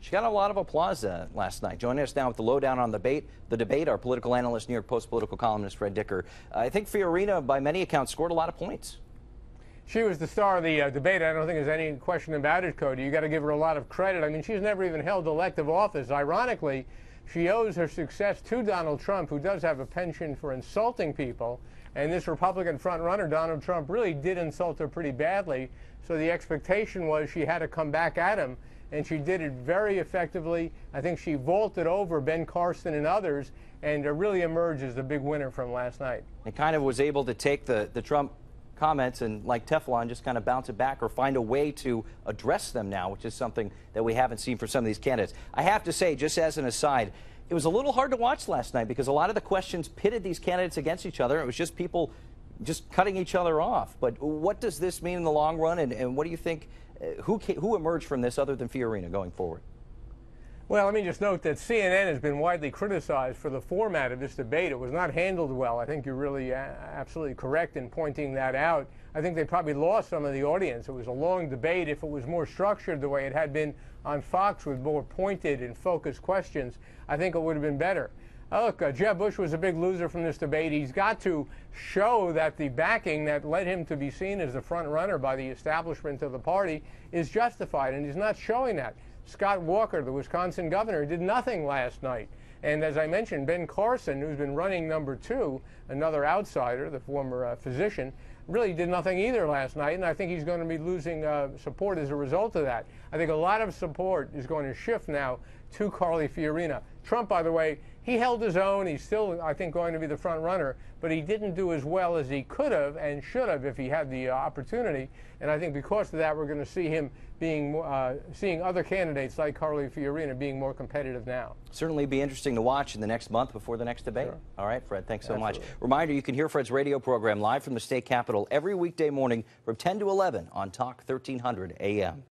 She got a lot of applause last night. Joining us now with the lowdown on the debate, our political analyst, New York Post political columnist Fred Dicker. I think Fiorina, by many accounts, scored a lot of points. She was the star of the debate. I don't think there's any question about it, Cody. You got to give her a lot of credit. I mean, she's never even held elective office. Ironically, she owes her success to Donald Trump, who does have a penchant for insulting people. And this Republican frontrunner, Donald Trump, really did insult her pretty badly. So the expectation was she had to come back at him, and she did it very effectively. I think she vaulted over Ben Carson and others, and really emerged as the big winner from last night. And kind of was able to take the Trump comments and, like Teflon, just kind of bounce it back or find a way to address them now, which is something that we haven't seen for some of these candidates. I have to say, just as an aside, it was a little hard to watch last night because a lot of the questions pitted these candidates against each other. It was just people just cutting each other off. But what does this mean in the long run, and what do you think, who emerged from this other than Fiorina going forward? Well, let me just note that CNN has been widely criticized for the format of this debate. It was not handled well. I think you're really absolutely correct in pointing that out. I think they probably lost some of the audience. It was a long debate. If it was more structured the way it had been on Fox with more pointed and focused questions, I think it would have been better. Look, Jeb Bush was a big loser from this debate. He's got to show that the backing that led him to be seen as the front runner by the establishment of the party is justified, and he's not showing that. Scott Walker, the Wisconsin governor, did nothing last night. And as I mentioned, Ben Carson, who's been running number 2, another outsider, the former physician, really did nothing either last night, and I think he's going to be losing support as a result of that. I think a lot of support is going to shift now to Carly Fiorina. Trump, by the way, he held his own. He's still, I think, going to be the front runner, but he didn't do as well as he could have and should have if he had the opportunity. And I think because of that, we're going to see him being seeing other candidates like Carly Fiorina being more competitive now. Certainly be interesting to watch in the next month before the next debate. Sure. All right, Fred, thanks so much. Reminder, you can hear Fred's radio program live from the state capitol every weekday morning from 10 to 11 on Talk 1300 AM.